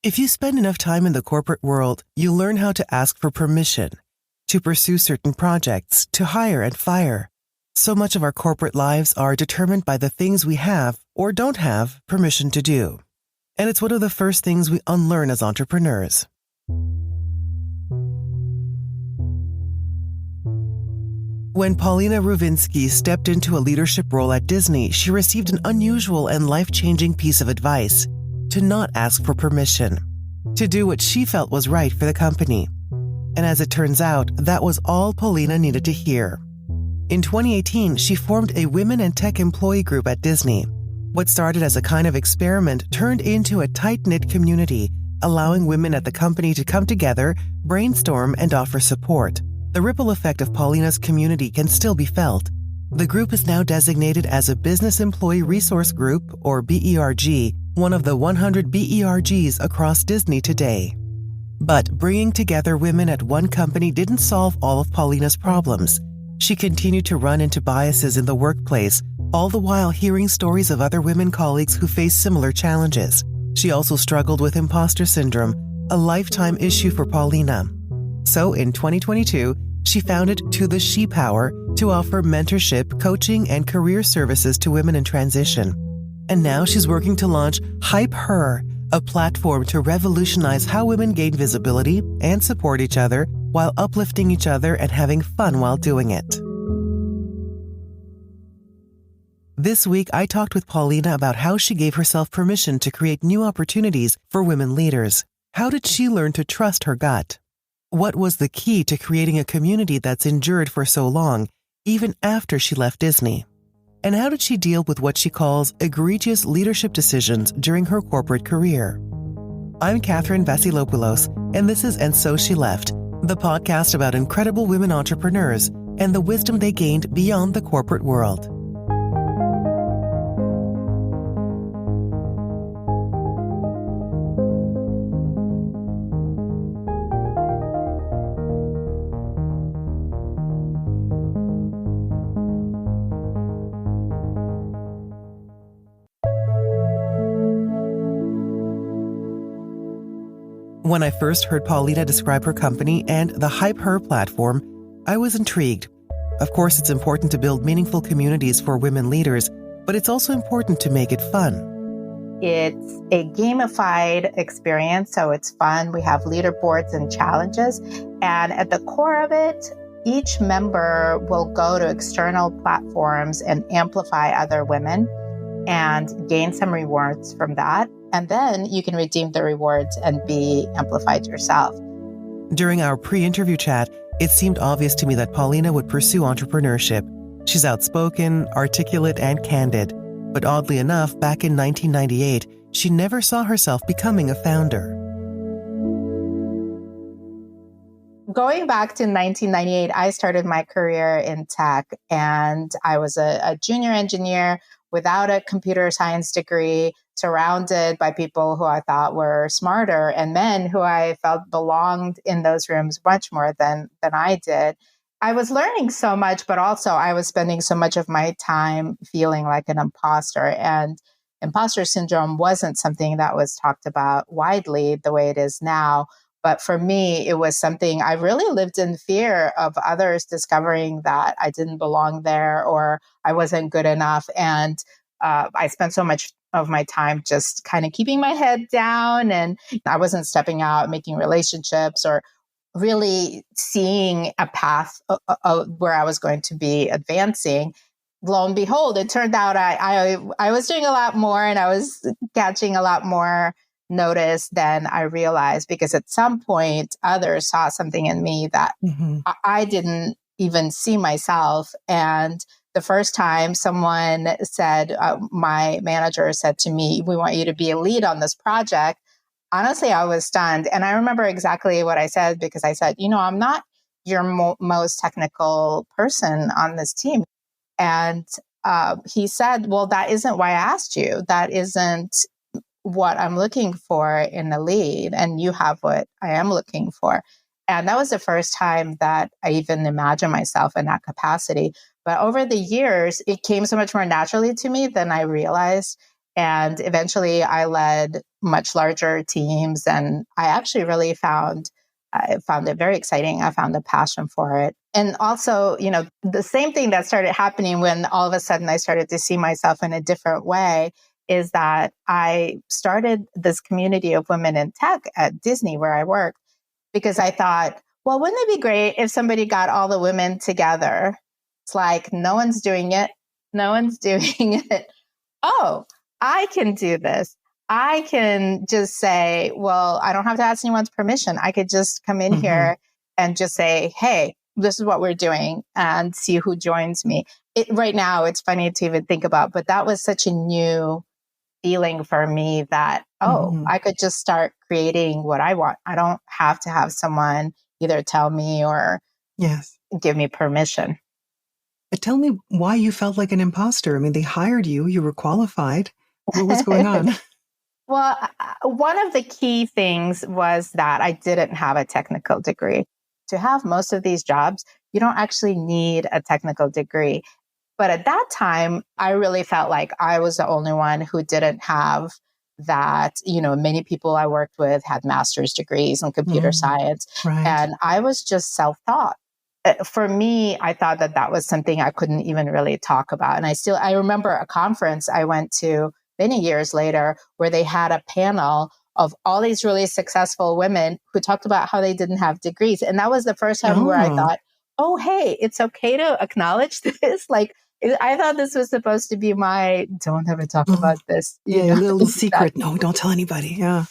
If you spend enough time in the corporate world, you learn how to ask for permission, to pursue certain projects, to hire and fire. So much of our corporate lives are determined by the things we have or don't have permission to do. And it's one of the first things we unlearn as entrepreneurs. When Polina Ruvinsky stepped into a leadership role at Disney, she received an unusual and life-changing piece of advice: to not ask for permission, to do what she felt was right for the company. And as it turns out, that was all Polina needed to hear. In 2018, she formed a women and tech employee group at Disney. What started as a kind of experiment turned into a tight-knit community, allowing women at the company to come together, brainstorm, and offer support. The ripple effect of Polina's community can still be felt. The group is now designated as a Business Employee Resource Group, or BERG, one of the 100 BERGs across Disney today. But bringing together women at one company didn't solve all of Polina's problems. She continued to run into biases in the workplace, all the while hearing stories of other women colleagues who face similar challenges. She also struggled with imposter syndrome, a lifetime issue for Polina. So in 2022, she founded To the She Power to offer mentorship, coaching, and career services to women in transition. And now she's working to launch Hype Her, a platform to revolutionize how women gain visibility and support each other while uplifting each other and having fun while doing it. This week, I talked with Polina about how she gave herself permission to create new opportunities for women leaders. How did she learn to trust her gut? What was the key to creating a community that's endured for so long, even after she left Disney? And how did she deal with what she calls egregious leadership decisions during her corporate career? I'm Catherine Vasilopoulos, and this is And So She Left, the podcast about incredible women entrepreneurs and the wisdom they gained beyond the corporate world. When I first heard Polina describe her company and the Hype Her platform, I was intrigued. Of course, it's important to build meaningful communities for women leaders, but it's also important to make it fun. It's a gamified experience, so it's fun. We have leaderboards and challenges. And at the core of it, each member will go to external platforms and amplify other women and gain some rewards from that. And then you can redeem the rewards and be amplified yourself. During our pre-interview chat, it seemed obvious to me that Polina would pursue entrepreneurship. She's outspoken, articulate, and candid. But oddly enough, back in 1998, she never saw herself becoming a founder. Going back to 1998, I started my career in tech, and I was a junior engineer without a computer science degree, surrounded by people who I thought were smarter and men who I felt belonged in those rooms much more than I did. I was learning so much, but also I was spending so much of my time feeling like an imposter. And imposter syndrome wasn't something that was talked about widely the way it is now. But for me, it was something I really lived in fear of others discovering that I didn't belong there or I wasn't good enough. And I spent so much of my time just kind of keeping my head down, and I wasn't stepping out, making relationships, or really seeing a path where I was going to be advancing. Lo and behold, it turned out I was doing a lot more, and I was catching a lot more notice than I realized, because at some point others saw something in me that I didn't even see myself. And the first time someone said, my manager said to me, "We want you to be a lead on this project." Honestly, I was stunned. And I remember exactly what I said, because I said, I'm not your most technical person on this team. And he said, "Well, that isn't why I asked you. That isn't what I'm looking for in a lead. And you have what I am looking for." And that was the first time that I even imagined myself in that capacity. But over the years, it came so much more naturally to me than I realized. And eventually I led much larger teams. And I actually really I found it very exciting. I found a passion for it. And also, the same thing that started happening when all of a sudden I started to see myself in a different way is that I started this community of women in tech at Disney where I work, because I thought, well, wouldn't it be great if somebody got all the women together? It's like, no one's doing it. No one's doing it. Oh, I can do this. I can just say, well, I don't have to ask anyone's permission. I could just come in here and just say, hey, this is what we're doing, and see who joins me. Right now, it's funny to even think about, but that was such a new feeling for me that, I could just start creating what I want. I don't have to have someone either tell me or give me permission. Tell me why you felt like an imposter. I mean, they hired you, you were qualified. What was going on? Well, one of the key things was that I didn't have a technical degree. To have most of these jobs, you don't actually need a technical degree. But at that time, I really felt like I was the only one who didn't have that. Many people I worked with had master's degrees in computer science, and I was just self-taught. For me, I thought that was something I couldn't even really talk about. And I remember a conference I went to many years later where they had a panel of all these really successful women who talked about how they didn't have degrees. And that was the first time where I thought, oh, hey, it's okay to acknowledge this. Like, I thought this was supposed to be my, don't ever talk about this. A little secret. No, don't tell anybody. Yeah.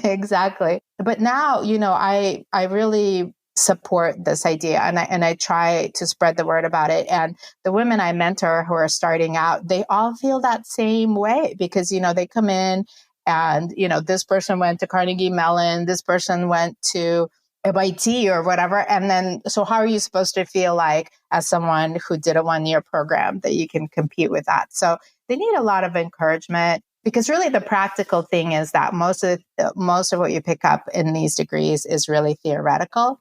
Exactly. But now, I really support this idea, and I try to spread the word about it. And the women I mentor who are starting out, they all feel that same way because, they come in and, this person went to Carnegie Mellon, this person went to MIT or whatever. And then, so how are you supposed to feel like as someone who did a 1-year program that you can compete with that? So they need a lot of encouragement, because really the practical thing is that most of what you pick up in these degrees is really theoretical.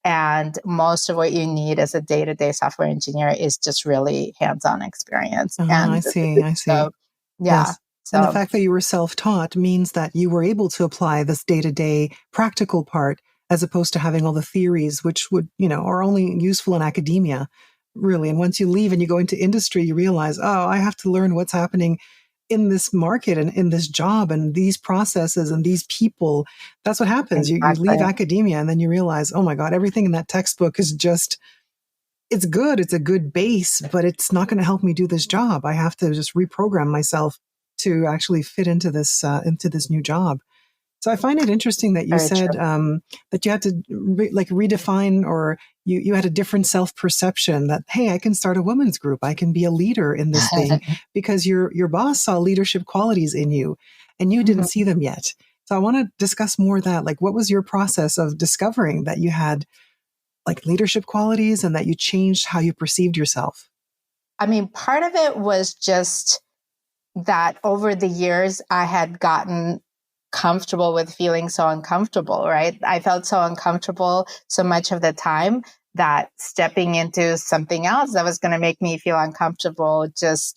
And most of what you need as a day-to-day software engineer is just really hands-on experience. And I see. So, yeah. Yes. And the fact that you were self-taught means that you were able to apply this day-to-day practical part, as opposed to having all the theories, which are only useful in academia, really. And once you leave and you go into industry, you realize, I have to learn what's happening in this market and in this job and these processes and these people. That's what happens. Exactly. You leave academia and then you realize, oh my God, everything in that textbook is it's good. It's a good base, but it's not going to help me do this job. I have to just reprogram myself to actually fit into this new job. So I find it interesting that you said that you had to redefine, or you had a different self-perception that, hey, I can start a women's group. I can be a leader in this thing, because your boss saw leadership qualities in you and you didn't see them yet. So I want to discuss more that, like, what was your process of discovering that you had like leadership qualities and that you changed how you perceived yourself? I mean, part of it was just that over the years I had gotten comfortable with feeling so uncomfortable, right? I felt so uncomfortable so much of the time that stepping into something else that was going to make me feel uncomfortable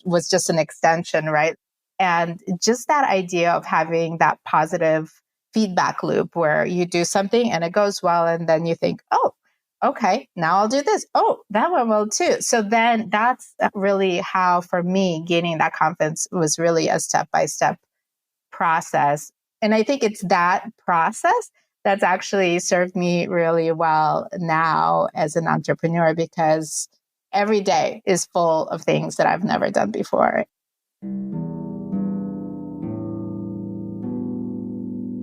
was just an extension, right? And just that idea of having that positive feedback loop where you do something and it goes well, and then you think, oh, okay, now I'll do this. Oh, that went well too. So then that's really how, for me, gaining that confidence was really a step-by-step process. And I think it's that process that's actually served me really well now as an entrepreneur, because every day is full of things that I've never done before.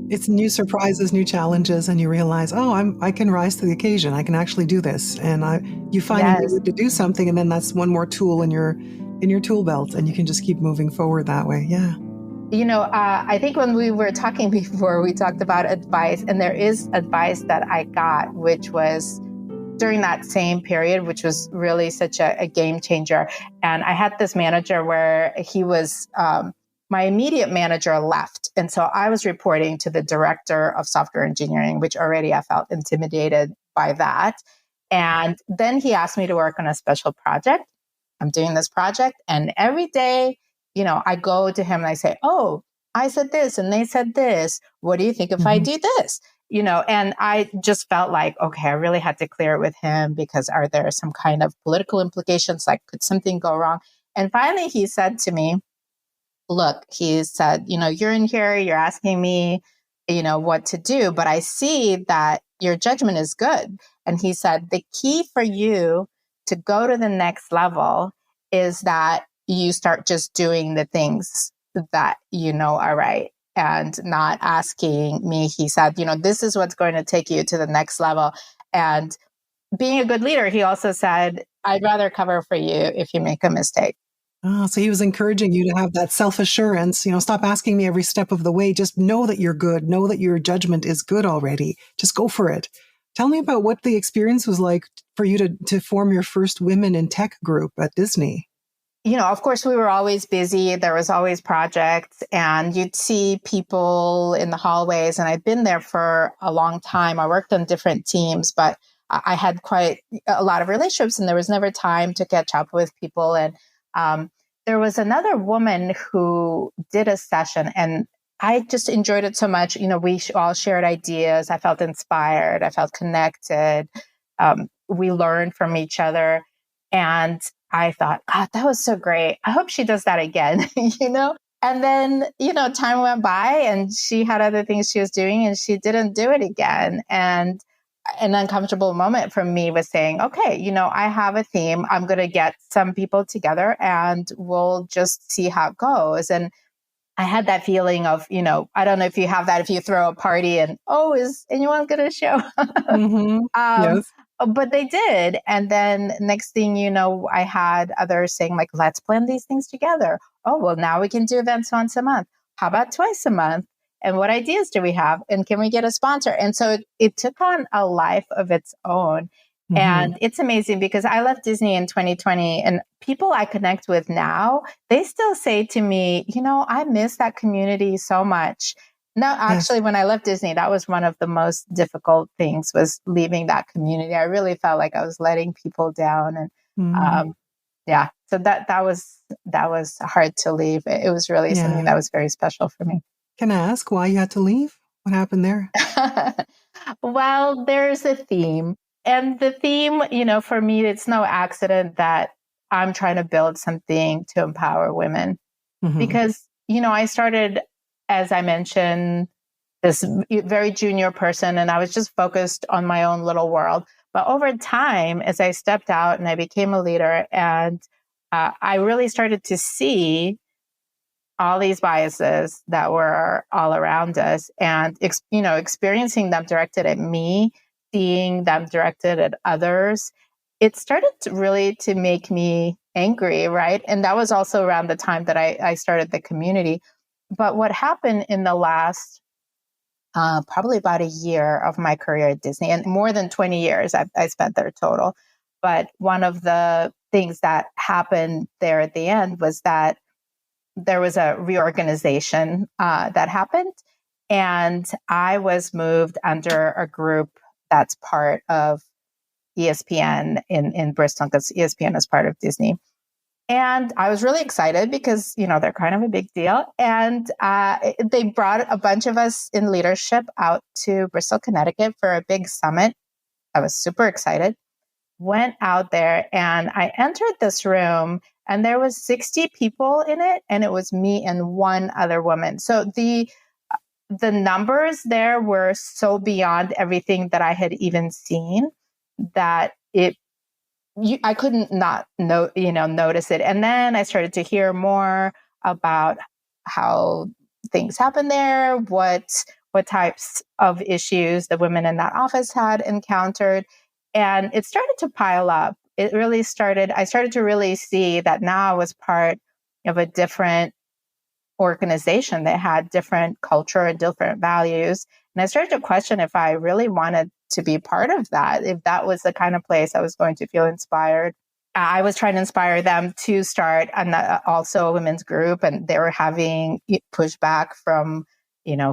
It's new surprises, new challenges, and you realize, I can rise to the occasion. I can actually do this. And you find a new way to do something, and then that's one more tool in your tool belt, and you can just keep moving forward that way. Yeah. I think when we were talking before, we talked about advice, and there is advice that I got, which was during that same period, which was really such a game changer. And I had this manager where he was, my immediate manager left. And so I was reporting to the director of software engineering, which already I felt intimidated by that. And then he asked me to work on a special project. I'm doing this project, and every day I go to him and I say, oh, I said this and they said this. What do you think if I do this? And I just felt like, okay, I really had to clear it with him because are there some kind of political implications? Like, could something go wrong? And finally, he said to me, look, he said, you're in here, you're asking me, what to do, but I see that your judgment is good. And he said, the key for you to go to the next level is that you start just doing the things that are right and not asking me. He said, this is what's going to take you to the next level. And being a good leader, he also said, I'd rather cover for you if you make a mistake. Oh, so he was encouraging you to have that self-assurance, stop asking me every step of the way. Just know that you're good. Know that your judgment is good already. Just go for it. Tell me about what the experience was like for you to form your first women in tech group at Disney. Of course, we were always busy. There was always projects and you'd see people in the hallways. And I'd been there for a long time. I worked on different teams, but I had quite a lot of relationships and there was never time to catch up with people. And there was another woman who did a session and I just enjoyed it so much. We all shared ideas. I felt inspired. I felt connected. We learned from each other. And I thought, God, that was so great. I hope she does that again, And then, time went by and she had other things she was doing and she didn't do it again. And an uncomfortable moment for me was saying, okay, I have a theme. I'm going to get some people together and we'll just see how it goes. And I had that feeling of, I don't know if you have that, if you throw a party and, oh, is anyone going to show? Yes. But they did. And then next thing you know, I had others saying like, let's plan these things together. Oh, well, now we can do events once a month. How about twice a month? And what ideas do we have? And can we get a sponsor? And so it took on a life of its own. Mm-hmm. And it's amazing because I left Disney in 2020 and people I connect with now, they still say to me, I miss that community so much. No, actually, yes. When I left Disney, that was one of the most difficult things was leaving that community. I really felt like I was letting people down. And so that was hard to leave. It was really something that was very special for me. Can I ask why you had to leave? What happened there? Well, there's a theme. And the theme, for me, it's no accident that I'm trying to build something to empower women. Mm-hmm. Because, I started, as I mentioned, this very junior person, and I was just focused on my own little world. But over time, as I stepped out and I became a leader, and I really started to see all these biases that were all around us and, experiencing them directed at me, seeing them directed at others, it started to make me angry, right? And that was also around the time that I started the community. But what happened in the last probably about a year of my career at Disney, and more than 20 years I spent there total. But one of the things that happened there at the end was that there was a reorganization that happened. And I was moved under a group that's part of ESPN in Bristol, because ESPN is part of Disney. And I was really excited because, they're kind of a big deal. And they brought a bunch of us in leadership out to Bristol, Connecticut for a big summit. I was super excited. Went out there and I entered this room and there was 60 people in it. And it was me and one other woman. So the numbers there were so beyond everything that I had even seen that I couldn't not notice it. And then I started to hear more about how things happen there, what types of issues the women in that office had encountered. And it started to pile up. I started to really see that now I was part of a different organization that had different culture and different values. And I started to question if I really wanted to be part of that, if that was the kind of place I was going to feel inspired. I was trying to inspire them to start also a women's group, and they were having pushback from,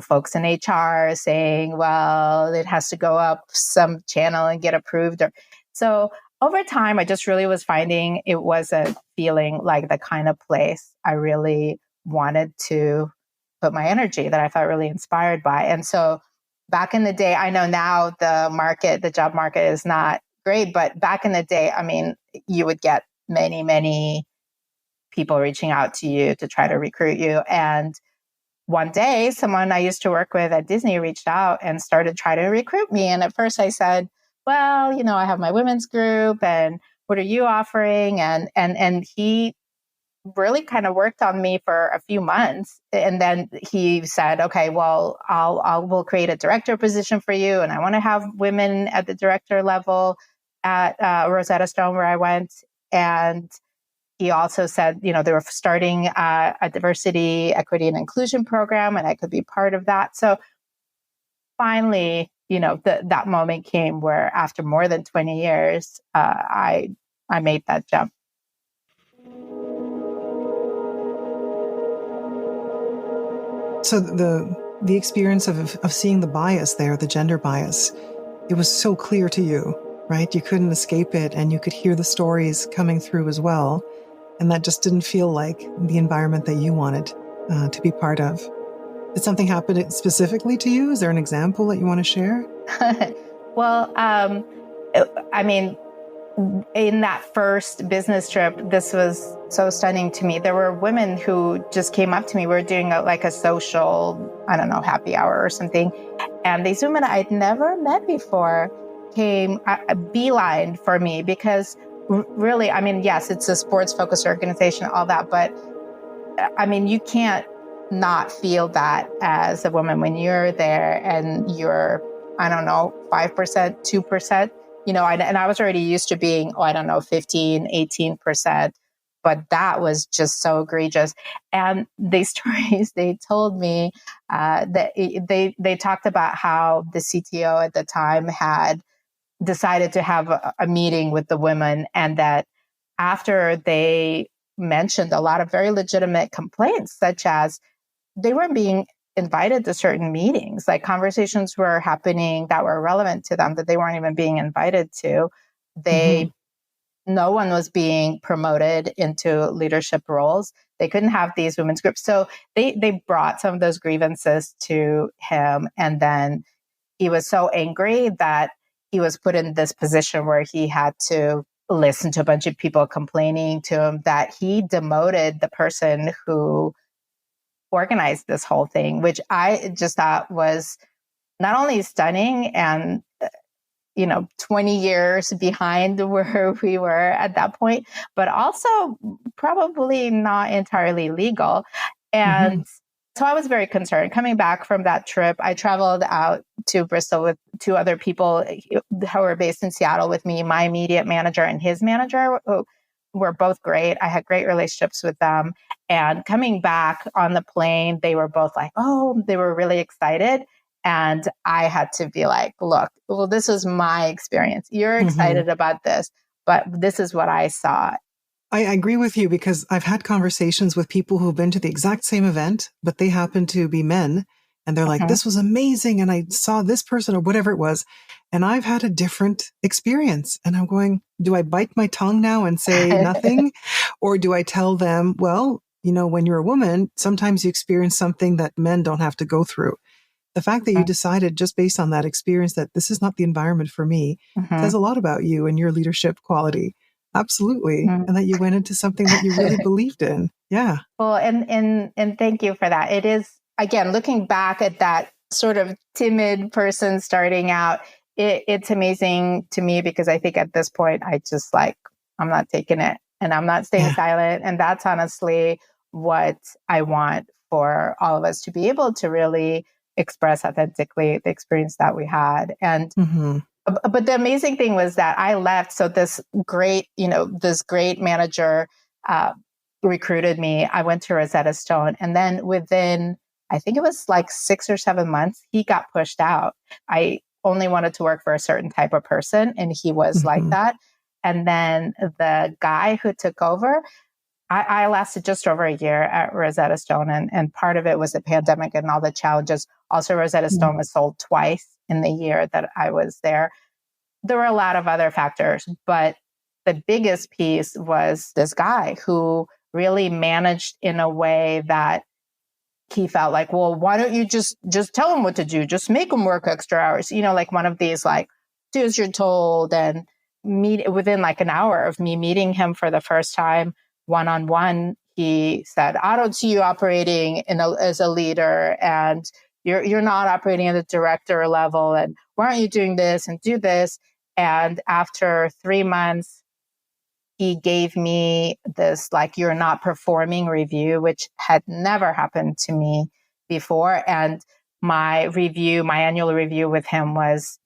folks in HR saying, well, it has to go up some channel and get approved. So over time, I just really was finding it wasn't feeling like the kind of place I really wanted to put my energy, that I felt really inspired by. And so back in the day, I know now the job market is not great, but back in the day, I mean, you would get many, many people reaching out to you to try to recruit you. And one day, someone I used to work with at Disney reached out and started trying to recruit me. And at first I said, well, I have my women's group, and what are you offering? And he really kind of worked on me for a few months. And then he said, okay, well, we'll create a director position for you. And I want to have women at the director level at Rosetta Stone, where I went. And he also said, they were starting a diversity, equity, and inclusion program, and I could be part of that. So finally, that moment came where after more than 20 years, I made that jump. So the experience of seeing the bias there, the gender bias, it was so clear to you, right? You couldn't escape it, and you could hear the stories coming through as well. And that just didn't feel like the environment that you wanted to be part of. Did something happen specifically to you? Is there an example that you want to share? Well, I mean, in that first business trip, this was so stunning to me. There were women who just came up to me. We were doing a social, happy hour or something. And these women I'd never met before came a beeline for me, because really, I mean, yes, it's a sports-focused organization, all that, but I mean, you can't not feel that as a woman when you're there and you're, 5%, 2%, and I was already used to being, 15, 18%, but that was just so egregious. And the stories they told me, that they talked about how the CTO at the time had decided to have a meeting with the women, and that after they mentioned a lot of very legitimate complaints, such as they weren't being invited to certain meetings, like conversations were happening that were relevant to them that they weren't even being invited to. No one was being promoted into leadership roles. They couldn't have these women's groups. So they brought some of those grievances to him. And then he was so angry that he was put in this position where he had to listen to a bunch of people complaining to him, that he demoted the person who organized this whole thing, which I just thought was not only stunning and 20 years behind where we were at that point, but also probably not entirely legal. And so I was very concerned. Coming back from that trip, I traveled out to Bristol with two other people who were based in Seattle with me. My immediate manager and his manager were both great. I had great relationships with them. And coming back on the plane, they were both like, they were really excited. And I had to be like, look, well, this was my experience. You're excited about this, but this is what I saw. I agree with you, because I've had conversations with people who've been to the exact same event, but they happen to be men. And they're like, this was amazing. And I saw this person or whatever it was. And I've had a different experience. And I'm going, do I bite my tongue now and say nothing? Or do I tell them, well, when you're a woman, sometimes you experience something that men don't have to go through. The fact that you decided just based on that experience that this is not the environment for me says a lot about you and your leadership quality. Absolutely. And that you went into something that you really believed in. Yeah. Well, and thank you for that. It is, again, looking back at that sort of timid person starting out, it's amazing to me, because I think at this point, I just I'm not taking it and I'm not staying silent. And that's honestly what I want for all of us, to be able to really express authentically the experience that we had. And but the amazing thing was that I left. So this great manager recruited me. I went to Rosetta Stone. And then within, I think it was 6 or 7 months, he got pushed out. I only wanted to work for a certain type of person, and he was like that. And then the guy who took over, I lasted just over a year at Rosetta Stone. And part of it was the pandemic and all the challenges. Also, Rosetta Stone was sold twice in the year that I was there. There were a lot of other factors, but the biggest piece was this guy who really managed in a way that he felt like, well, why don't you just tell him what to do? Just make him work extra hours. Like one of these, like, do as you're told. And meet within like an hour of me meeting him for the first time, one-on-one, he said, I don't see you operating as a leader, and you're not operating at a director level. And why aren't you doing this and do this? And after 3 months, he gave me this, like, you're not performing review, which had never happened to me before. And my annual review with him was,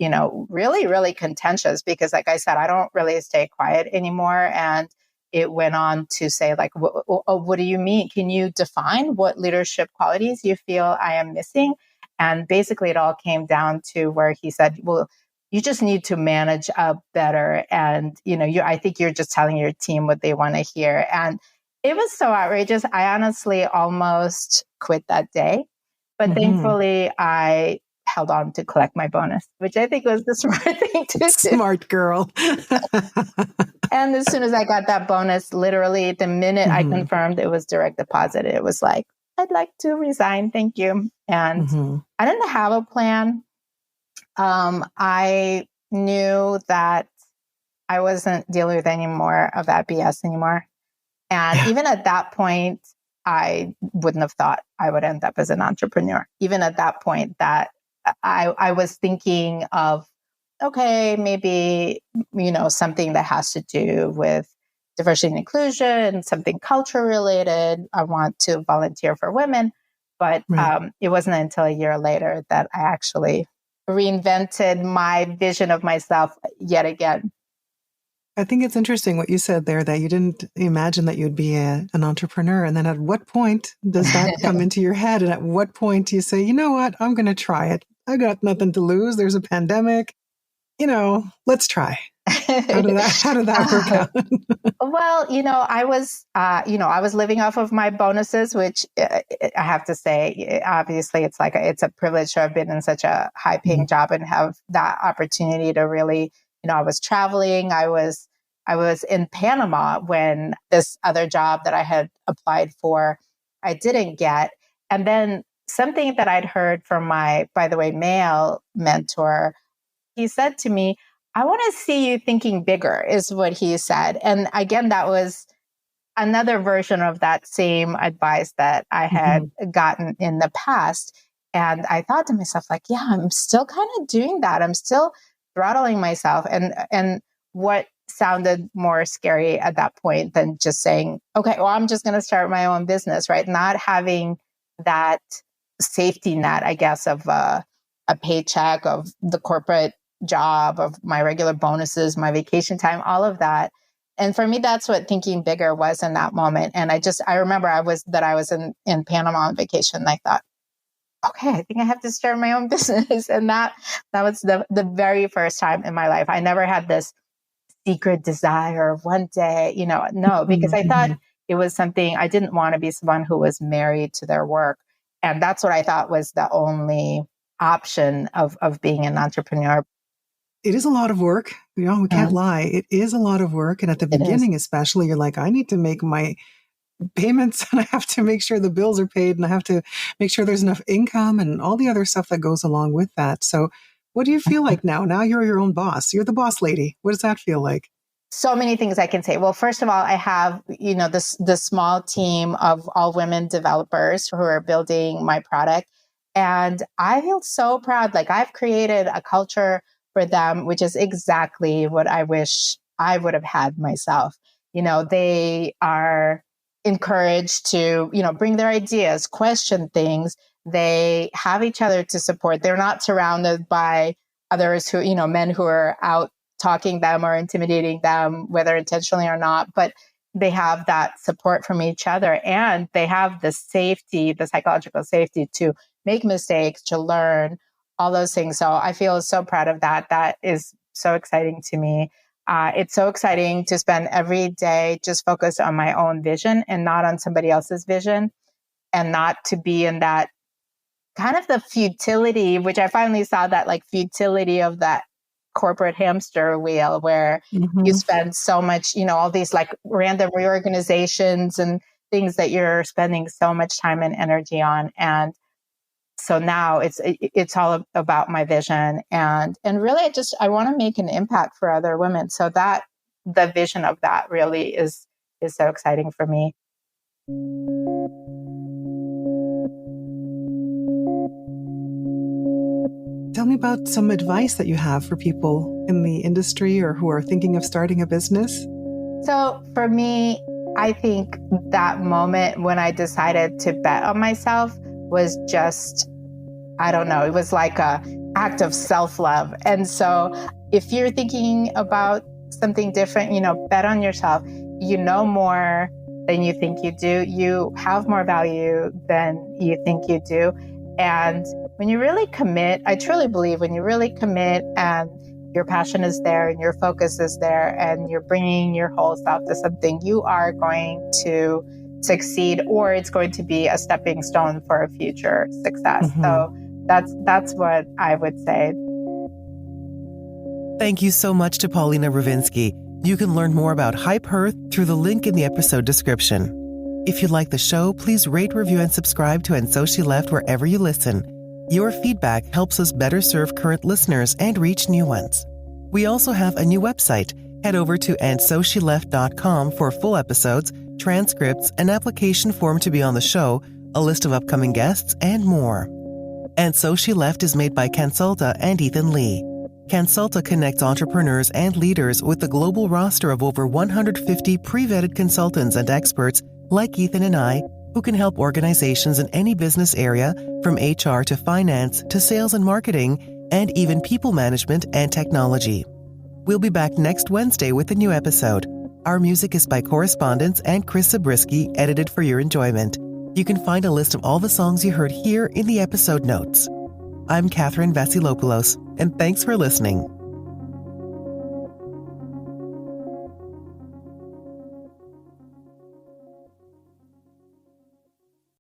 really, really contentious because, like I said, I don't really stay quiet anymore. And it went on to say, like, what do you mean? Can you define what leadership qualities you feel I am missing? And basically it all came down to where he said, well, you just need to manage up better. And, I think you're just telling your team what they want to hear. And it was so outrageous. I honestly almost quit that day. But thankfully, I held on to collect my bonus, which I think was the smart thing to do. Smart girl. And as soon as I got that bonus, literally the minute I confirmed it was direct deposit, it was like, I'd like to resign. Thank you. And I didn't have a plan. I knew that I wasn't dealing with any more of that BS anymore. And even at that point, I wouldn't have thought I would end up as an entrepreneur. Even at that point, that I was thinking of, okay, maybe, something that has to do with diversity and inclusion, something culture related. I want to volunteer for women. But it wasn't until a year later that I actually reinvented my vision of myself yet again. I think it's interesting what you said there, that you didn't imagine that you'd be an entrepreneur. And then at what point does that come into your head? And at what point do you say, you know what, I'm going to try it. I got nothing to lose. There's a pandemic. Let's try. How did that work out? Well, I was living off of my bonuses, which I have to say, obviously it's a privilege to have been in such a high paying job and have that opportunity to really, I was traveling. I was in Panama when this other job that I had applied for, I didn't get. And then something that I'd heard from my, by the way, male mentor, he said to me, I want to see you thinking bigger, is what he said. And again, that was another version of that same advice that I had gotten in the past. And I thought to myself, like, yeah, I'm still kind of doing that. I'm still throttling myself. And what sounded more scary at that point than just saying, okay, well, I'm just going to start my own business, right? Not having that safety net, I guess, of a paycheck, of the corporate job, of my regular bonuses, my vacation time, all of that. And for me, that's what thinking bigger was in that moment. And I remember I was in Panama on vacation. And I thought, okay, I think I have to start my own business. And that was the very first time in my life. I never had this secret desire of one day, no, because I thought it was something, I didn't want to be someone who was married to their work. And that's what I thought was the only option of being an entrepreneur. It is a lot of work. We can't lie. It is a lot of work. And at the beginning, especially, you're like, I need to make my payments and I have to make sure the bills are paid and I have to make sure there's enough income and all the other stuff that goes along with that. So what do you feel like now? Now you're your own boss. You're the boss lady. What does that feel like? So many things I can say. Well, first of all, I have, this small team of all women developers who are building my product. And I feel so proud. Like, I've created a culture for them, which is exactly what I wish I would have had myself. They are encouraged to, bring their ideas, question things. They have each other to support. They're not surrounded by others who, men who are out talking them or intimidating them, whether intentionally or not, but they have that support from each other. And they have the safety, the psychological safety to make mistakes, to learn, all those things. So I feel so proud of that. That is so exciting to me. It's so exciting to spend every day just focused on my own vision and not on somebody else's vision, and not to be in that kind of the futility, which I finally saw that, like, futility of that corporate hamster wheel where you spend so much, all these like random reorganizations and things that you're spending so much time and energy on. And so now it's all about my vision. And really, I want to make an impact for other women. So that the vision of that really is so exciting for me. Tell me about some advice that you have for people in the industry or who are thinking of starting a business. So for me, I think that moment when I decided to bet on myself was just, I don't know, it was like a act of self-love. And so if you're thinking about something different, bet on yourself. You know more than you think you do. You have more value than you think you do. And when you really commit, I truly believe when you really commit and your passion is there and your focus is there and you're bringing your whole self to something, you are going to succeed, or it's going to be a stepping stone for a future success. So that's what I would say. Thank you so much to Polina Ruvinsky. You can learn more about Hype Her through the link in the episode description. If you like the show, please rate, review, and subscribe to And So She Left wherever you listen. Your feedback helps us better serve current listeners and reach new ones. We also have a new website. Head over to andsosheleft.com for full episodes, transcripts, an application form to be on the show, a list of upcoming guests, and more. And So She Left is made by Cansulta and Ethan Lee. Cansulta connects entrepreneurs and leaders with a global roster of over 150 pre-vetted consultants and experts like Ethan and I, who can help organizations in any business area, from HR to finance to sales and marketing, and even people management and technology. We'll be back next Wednesday with a new episode. Our music is by Correspondence and Chris Zabriskie, edited for your enjoyment. You can find a list of all the songs you heard here in the episode notes. I'm Catherine Vasilopoulos, and thanks for listening.